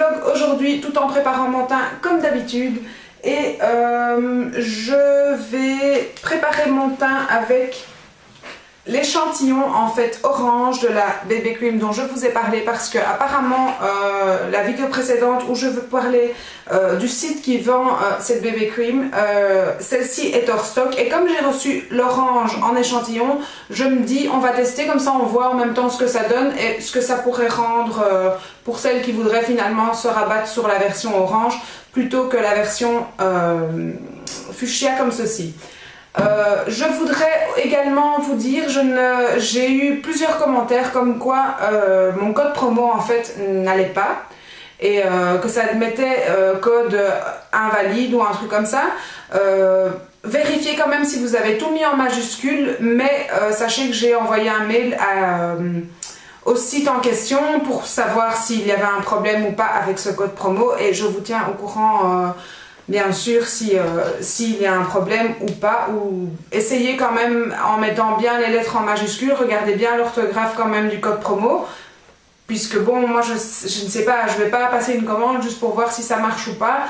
vlog aujourd'hui tout en préparant mon teint comme d'habitude. Et je vais préparer mon teint avec l'échantillon en fait orange de la BB Cream dont je vous ai parlé, parce que apparemment la vidéo précédente où je veux parler du site qui vend cette BB Cream, celle-ci est hors stock, et comme j'ai reçu l'orange en échantillon, je me dis on va tester, comme ça on voit en même temps ce que ça donne et ce que ça pourrait rendre pour celles qui voudraient finalement se rabattre sur la version orange plutôt que la version fuchsia comme ceci. Je voudrais également vous dire, j'ai eu plusieurs commentaires comme quoi mon code promo en fait n'allait pas, et que ça mettait code invalide ou un truc comme ça. Vérifiez quand même si vous avez tout mis en majuscule, mais sachez que j'ai envoyé un mail au site en question pour savoir s'il y avait un problème ou pas avec ce code promo, et je vous tiens au courant bien sûr s'il y a un problème ou pas, ou essayez quand même en mettant bien les lettres en majuscules, regardez bien l'orthographe quand même du code promo, puisque bon, moi je ne sais pas, je vais pas passer une commande juste pour voir si ça marche ou pas.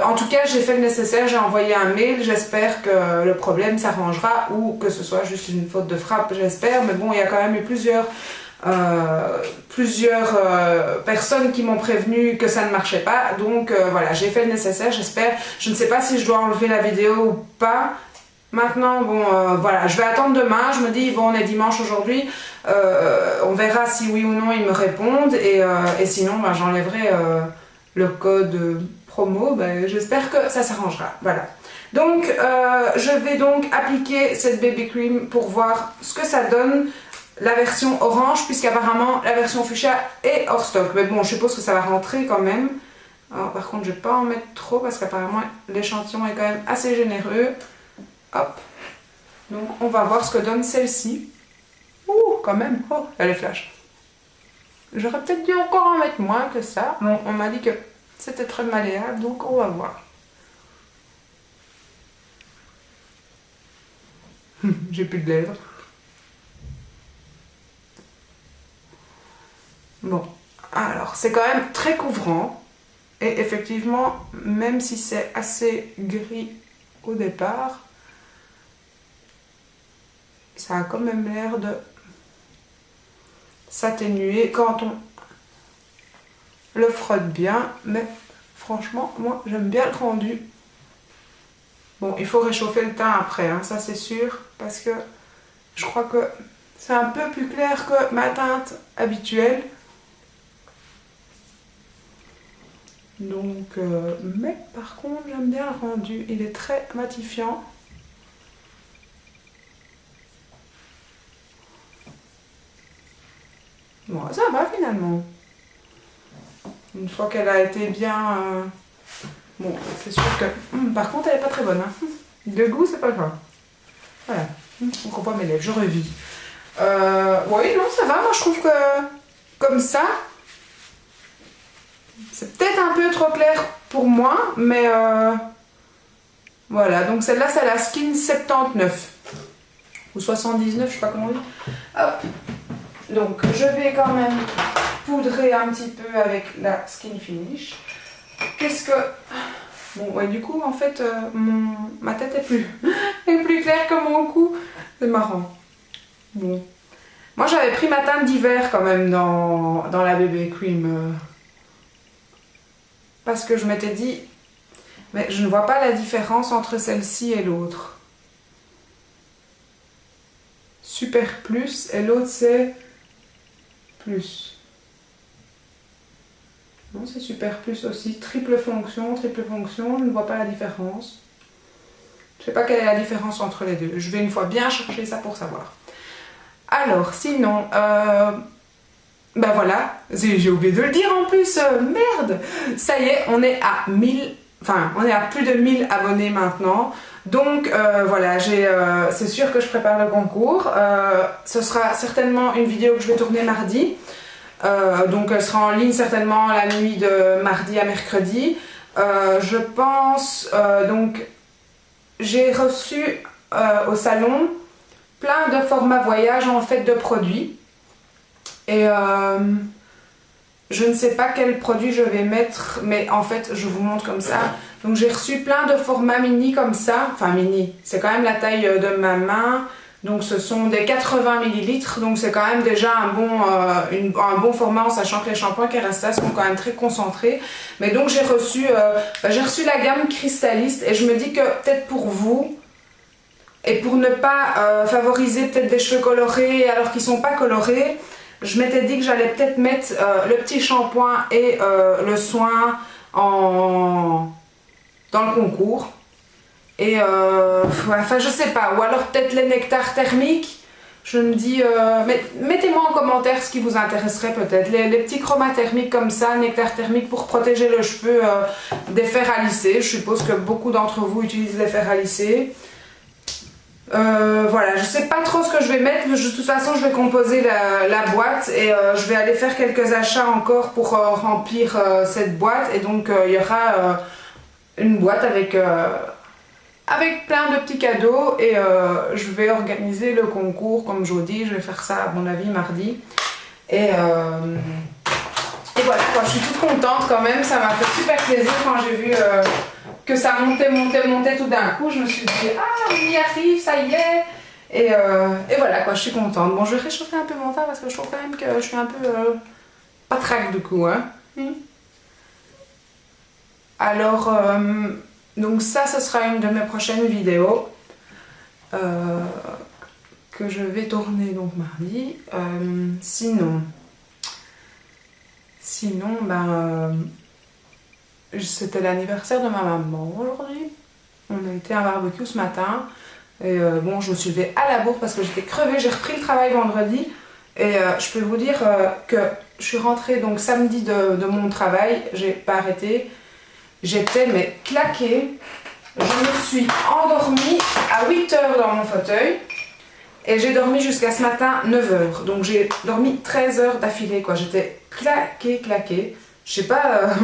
En tout cas j'ai fait le nécessaire, j'ai envoyé un mail, j'espère que le problème s'arrangera, ou que ce soit juste une faute de frappe, j'espère, mais bon, il y a quand même eu plusieurs personnes qui m'ont prévenu que ça ne marchait pas, donc voilà, j'ai fait le nécessaire, j'espère. Je ne sais pas si je dois enlever la vidéo ou pas maintenant. Bon, voilà, je vais attendre demain, je me dis bon, on est dimanche aujourd'hui, on verra si oui ou non ils me répondent, et sinon ben, j'enlèverai le code promo. Ben, j'espère que ça s'arrangera, voilà. Donc je vais donc appliquer cette BB Cream pour voir ce que ça donne, la version orange, puisqu'apparemment la version fuchsia est hors stock. Mais bon, je suppose que ça va rentrer quand même. Alors, par contre, je ne vais pas en mettre trop parce qu'apparemment l'échantillon est quand même assez généreux. Hop. Donc, on va voir ce que donne celle-ci. Ouh, quand même. Oh, elle est flash. J'aurais peut-être dû encore en mettre moins que ça. Bon, on m'a dit que c'était très malléable, donc on va voir. J'ai plus de lèvres. Bon, alors c'est quand même très couvrant, et effectivement, même si c'est assez gris au départ, ça a quand même l'air de s'atténuer quand on le frotte bien, mais franchement, moi j'aime bien le rendu. Bon, il faut réchauffer le teint après, hein, ça c'est sûr, parce que je crois que c'est un peu plus clair que ma teinte habituelle. Donc, mais par contre, j'aime bien le rendu, il est très matifiant. Bon, ça va finalement. Une fois qu'elle a été bien... Bon, c'est sûr que... par contre, elle n'est pas très bonne. Hein. De goût, c'est pas grave. Voilà. On comprend mes lèvres, je revis. Oui, non, ça va. Moi, je trouve que comme ça... C'est peut-être un peu trop clair pour moi, mais voilà. Donc celle-là, c'est la Skin 79 ou 79, je sais pas comment on dit. Hop. Donc je vais quand même poudrer un petit peu avec la Skin Finish. Qu'est-ce que... Bon, ouais, du coup, en fait, ma tête est plus claire que mon cou. C'est marrant. Bon. Moi, j'avais pris ma teinte d'hiver quand même dans la BB Cream. Parce que je m'étais dit, mais je ne vois pas la différence entre celle-ci et l'autre. Super plus et l'autre c'est plus. Non, c'est super plus aussi. Triple fonction, je ne vois pas la différence. Je ne sais pas quelle est la différence entre les deux. Je vais une fois bien chercher ça pour savoir. Alors, sinon... ben voilà, j'ai oublié de le dire en plus, merde. Ça y est, on est à 1000, enfin on est à plus de 1000 abonnés maintenant. Donc voilà, c'est sûr que je prépare le concours. Ce sera certainement une vidéo que je vais tourner mardi. Donc elle sera en ligne certainement la nuit de mardi à mercredi. Je pense, donc j'ai reçu au salon plein de formats voyage en fait de produits. Et Je ne sais pas quel produit je vais mettre, mais en fait, je vous montre comme ça. Donc, j'ai reçu plein de formats mini comme ça. Enfin, mini, c'est quand même la taille de ma main. Donc, ce sont des 80 ml. Donc, c'est quand même déjà un bon format, en sachant que les shampoings Kerastase sont quand même très concentrés. Mais donc, j'ai reçu la gamme Crystalist. Et je me dis que peut-être pour vous, et pour ne pas favoriser peut-être des cheveux colorés alors qu'ils ne sont pas colorés, je m'étais dit que j'allais peut-être mettre le petit shampoing et le soin dans le concours. Et enfin je sais pas, ou alors peut-être les nectars thermiques. Je me dis, mettez-moi en commentaire ce qui vous intéresserait peut-être. Les petits chromas thermiques comme ça, nectar thermique pour protéger le cheveu des fers à lisser. Je suppose que beaucoup d'entre vous utilisent les fers à lisser. Voilà, je sais pas trop ce que je vais mettre, mais de toute façon je vais composer la boîte et je vais aller faire quelques achats encore pour remplir cette boîte. Et donc il y aura une boîte avec plein de petits cadeaux et je vais organiser le concours comme je vous dis. Je vais faire ça à mon avis mardi. Et voilà, quoi, je suis toute contente quand même, ça m'a fait super plaisir quand j'ai vu que ça montait tout d'un coup. Je me suis dit, ah, on y arrive, ça y est. Et voilà, quoi, je suis contente. Bon, je vais réchauffer un peu mon teint parce que je trouve quand même que je suis un peu patraque du coup. Hein. Alors, donc ça, ce sera une de mes prochaines vidéos que je vais tourner donc mardi. Sinon, ben, c'était l'anniversaire de ma maman aujourd'hui. On a été à un barbecue ce matin. Et bon, je me suis levée à la bourre parce que j'étais crevée. J'ai repris le travail vendredi. Et je peux vous dire que je suis rentrée donc samedi de mon travail. J'ai pas arrêté. J'étais mais claquée. Je me suis endormie à 8 h dans mon fauteuil. Et j'ai dormi jusqu'à ce matin 9 h. Donc j'ai dormi 13 heures d'affilée, quoi. J'étais claquée. Je sais pas,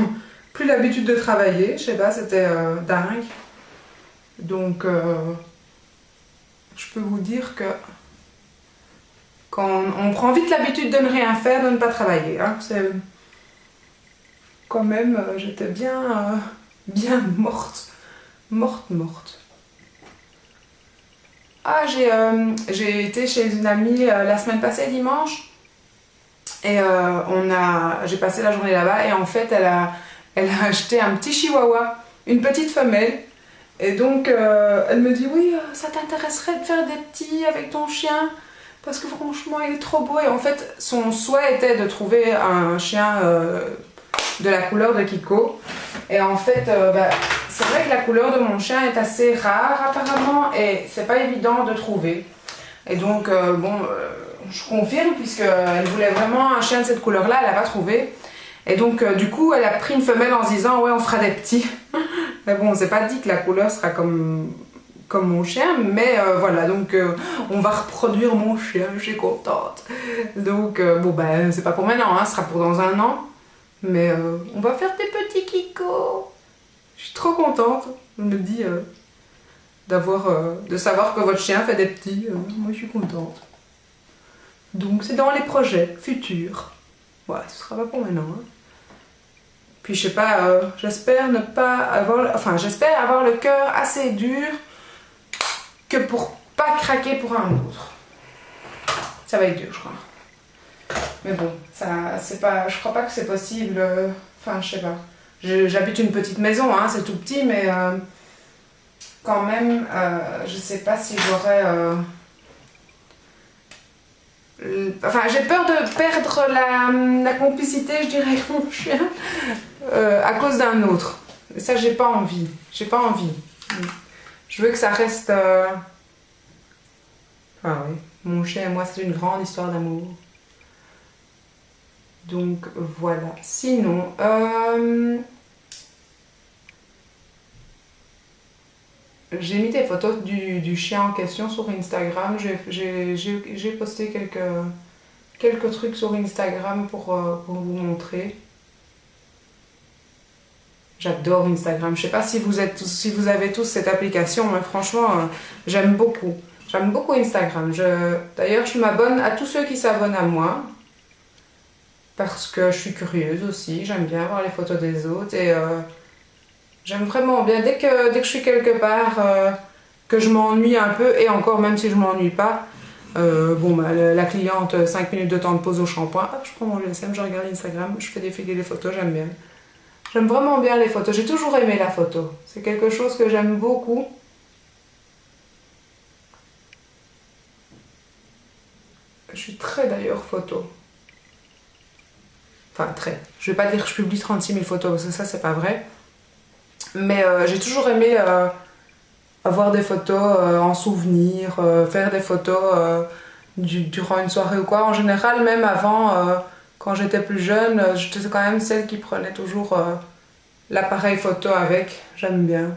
plus l'habitude de travailler. Je sais pas, c'était dingue. Donc, je peux vous dire que quand on prend vite l'habitude de ne rien faire, de ne pas travailler. Hein, c'est quand même, j'étais bien morte. Ah, j'ai été chez une amie la semaine passée, dimanche. Et j'ai passé la journée là-bas. Et en fait, elle a acheté un petit chihuahua, une petite femelle. Et donc, elle me dit, oui, ça t'intéresserait de faire des petits avec ton chien? Parce que franchement, il est trop beau. Et en fait, son souhait était de trouver un chien de la couleur de Kiko. Et en fait, c'est vrai que la couleur de mon chien est assez rare apparemment. Et c'est pas évident de trouver. Et donc, je confirme, puisqu'elle voulait vraiment un chien de cette couleur-là, elle n'a pas trouvé. Et donc, du coup, elle a pris une femelle en se disant, ouais, on fera des petits. Mais bon, on s'est pas dit que la couleur sera comme mon chien, mais voilà, donc on va reproduire mon chien, je suis contente. Donc, bon, ben, c'est pas pour maintenant, hein, ce sera pour dans un an. Mais on va faire des petits kikos. Je suis trop contente. Je me dis de savoir que votre chien fait des petits. Moi, je suis contente. Donc, c'est dans les projets futurs. Ouais, ce sera pas pour maintenant, hein. Puis je sais pas, j'espère ne pas avoir, enfin j'espère avoir le cœur assez dur que pour pas craquer pour un autre. Ça va être dur, je crois. Mais bon, ça c'est pas, je crois pas que c'est possible. Enfin, je sais pas. J'habite une petite maison, hein, c'est tout petit, mais quand même, je sais pas si j'aurais. Enfin, j'ai peur de perdre la complicité, je dirais, avec mon chien à cause d'un autre. Et ça, j'ai pas envie. J'ai pas envie. Je veux que ça reste... Ah oui, mon chien et moi, c'est une grande histoire d'amour. Donc, voilà. Sinon... J'ai mis des photos du chien en question sur Instagram. J'ai posté quelques trucs sur Instagram pour vous montrer. J'adore Instagram. Je sais pas si vous avez tous cette application, mais franchement, j'aime beaucoup. J'aime beaucoup Instagram. D'ailleurs, je m'abonne à tous ceux qui s'abonnent à moi. parce que je suis curieuse aussi, j'aime bien voir les photos des autres et j'aime vraiment bien, dès que je suis quelque part, que je m'ennuie un peu, et encore même si je m'ennuie pas, bon bah, la cliente, 5 minutes de temps de pause au shampoing, hop, je prends mon GSM, je regarde Instagram, je fais défiler les photos, j'aime bien. J'aime vraiment bien les photos, j'ai toujours aimé la photo, c'est quelque chose que j'aime beaucoup. Je suis très d'ailleurs photo. Enfin très, je vais pas dire que je publie 36 000 photos parce que ça c'est pas vrai. Mais j'ai toujours aimé avoir des photos en souvenir, faire des photos durant une soirée ou quoi. En général, même avant, quand j'étais plus jeune, j'étais quand même celle qui prenait toujours l'appareil photo avec. J'aime bien.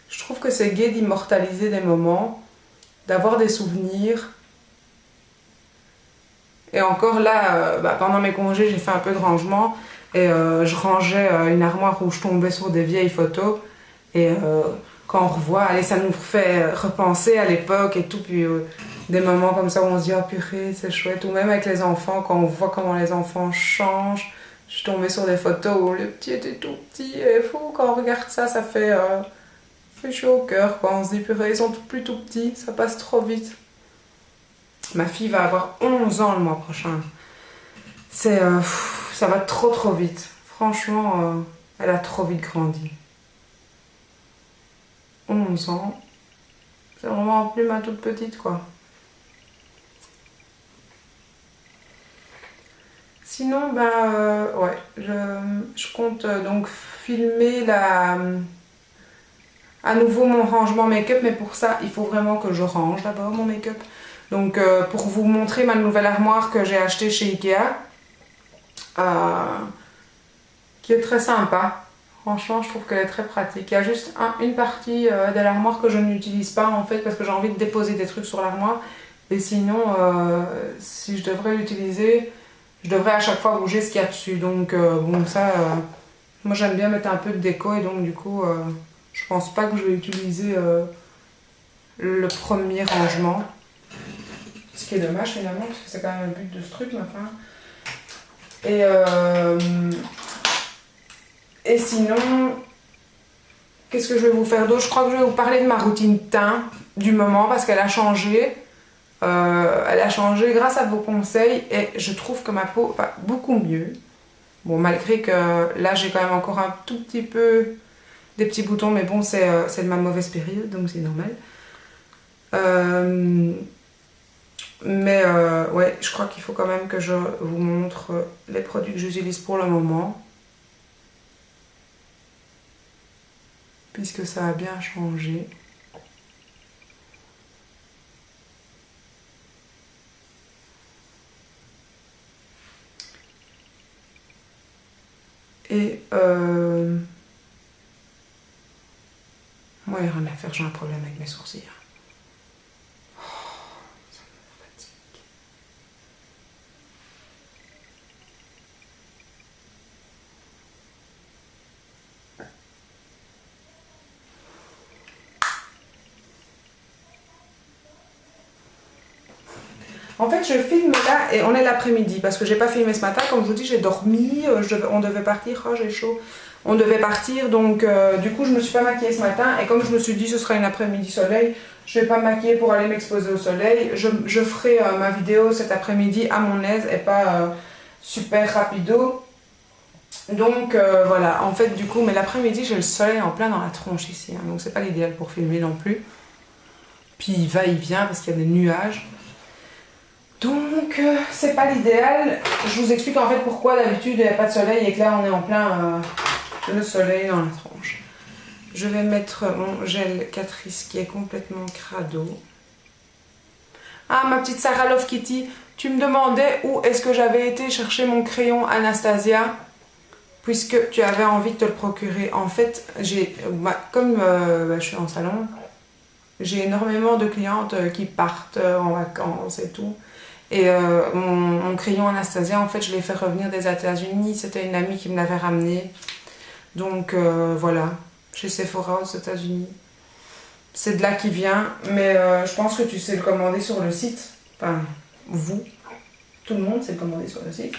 Je trouve que c'est gai d'immortaliser des moments, d'avoir des souvenirs. Et encore là, pendant mes congés, j'ai fait un peu de rangement et je rangeais une armoire où je tombais sur des vieilles photos. Et quand on revoit, allez, ça nous fait repenser à l'époque et tout. Puis des moments comme ça où on se dit, oh purée, c'est chouette. Ou même avec les enfants, quand on voit comment les enfants changent. Je suis tombée sur des photos où le petit était tout petit. Et fou, quand on regarde ça, ça fait chaud au cœur, quoi. On se dit, purée, ils sont plus tout petits, ça passe trop vite. Ma fille va avoir 11 ans le mois prochain. Ça va trop vite. Franchement, elle a trop vite grandi. 11 ans. C'est vraiment plus ma toute petite, quoi. Sinon, ouais, je compte donc filmer à nouveau mon rangement make-up, mais pour ça, il faut vraiment que je range d'abord mon make-up. Donc pour vous montrer ma nouvelle armoire que j'ai achetée chez Ikea, qui est très sympa. Franchement, je trouve qu'elle est très pratique. Il y a juste une partie de l'armoire que je n'utilise pas en fait parce que j'ai envie de déposer des trucs sur l'armoire. Et sinon, si je devrais l'utiliser, je devrais à chaque fois bouger ce qu'il y a dessus. Donc bon, ça, moi j'aime bien mettre un peu de déco et donc du coup, je pense pas que je vais utiliser le premier rangement. Ce qui est dommage finalement, parce que c'est quand même le but de ce truc, mais enfin. Et sinon, qu'est-ce que je vais vous faire d'autre? Je crois que je vais vous parler de ma routine teint du moment, parce qu'elle a changé. Elle a changé grâce à vos conseils, et je trouve que ma peau va beaucoup mieux. Bon, malgré que là, j'ai quand même encore un tout petit peu des petits boutons, mais bon, c'est de ma mauvaise période, donc c'est normal. Mais ouais, je crois qu'il faut quand même que je vous montre les produits que j'utilise pour le moment. Puisque ça a bien changé. Et moi, il n'y a rien à faire, j'ai un problème avec mes sourcils. En fait, je filme là et on est l'après-midi parce que j'ai pas filmé ce matin. Comme je vous dis, j'ai dormi, on devait partir, oh j'ai chaud. On devait partir, donc du coup, je me suis pas maquillée ce matin. Et comme je me suis dit, ce sera une après-midi soleil, je vais pas me maquiller pour aller m'exposer au soleil. Je ferai ma vidéo cet après-midi à mon aise et pas super rapido. Donc voilà, en fait, du coup, mais l'après-midi, j'ai le soleil en plein dans la tronche ici. Hein, donc c'est pas l'idéal pour filmer non plus. Puis il va, il vient parce qu'il y a des nuages. Donc c'est pas l'idéal. Je vous explique en fait pourquoi d'habitude il n'y a pas de soleil et que là on est en plein le soleil dans la tronche. Je vais mettre mon gel Catrice qui est complètement crado. Ah, ma petite Sarah Love Kitty, tu me demandais où est-ce que j'avais été chercher mon crayon Anastasia puisque tu avais envie de te le procurer. En fait, comme je suis en salon, j'ai énormément de clientes qui partent en vacances et tout. Et mon crayon Anastasia, en fait, je l'ai fait revenir des États-Unis. C'était une amie qui me l'avait ramené. Donc voilà, chez Sephora aux États-Unis. C'est de là qu'il vient, mais je pense que tu sais le commander sur le site. Enfin, vous. tout le monde s'est commandé sur le site.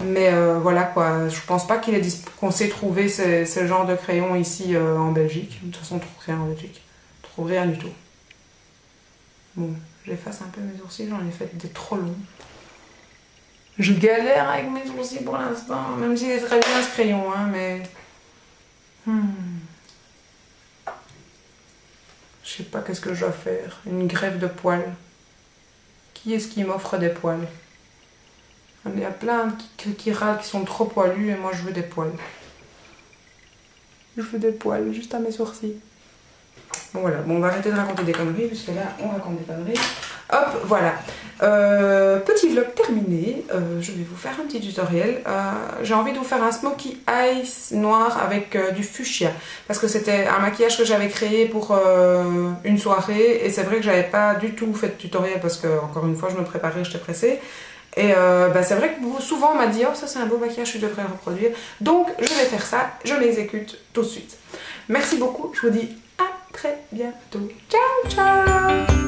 Mais voilà quoi, je pense pas qu'on sait trouver ce genre de crayon ici en Belgique. De toute façon, on trouve rien en Belgique. On trouve rien du tout. Bon, j'efface un peu mes sourcils, j'en ai fait des trop longs. Je galère avec mes sourcils pour l'instant, même s'il est très bien ce crayon, hein, mais... Je sais pas qu'est-ce que je dois faire. Une greffe de poils. Qui est-ce qui m'offre des poils? Il y a plein qui râlent, qui sont trop poilus, et moi je veux des poils. Je veux des poils, juste à mes sourcils. Bon voilà, bon, on va arrêter de raconter des conneries, puisque là on raconte des conneries. Hop, voilà. Petit vlog terminé. Je vais vous faire un petit tutoriel. J'ai envie de vous faire un smokey eyes noir avec du fuchsia. Parce que c'était un maquillage que j'avais créé pour une soirée. Et c'est vrai que j'avais pas du tout fait de tutoriel parce que, encore une fois, je me préparais, j'étais pressée. Et c'est vrai que souvent on m'a dit « Oh, ça c'est un beau maquillage, je devrais reproduire. » Donc je vais faire ça, je l'exécute tout de suite. Merci beaucoup, je vous dis à très bientôt. Ciao, ciao!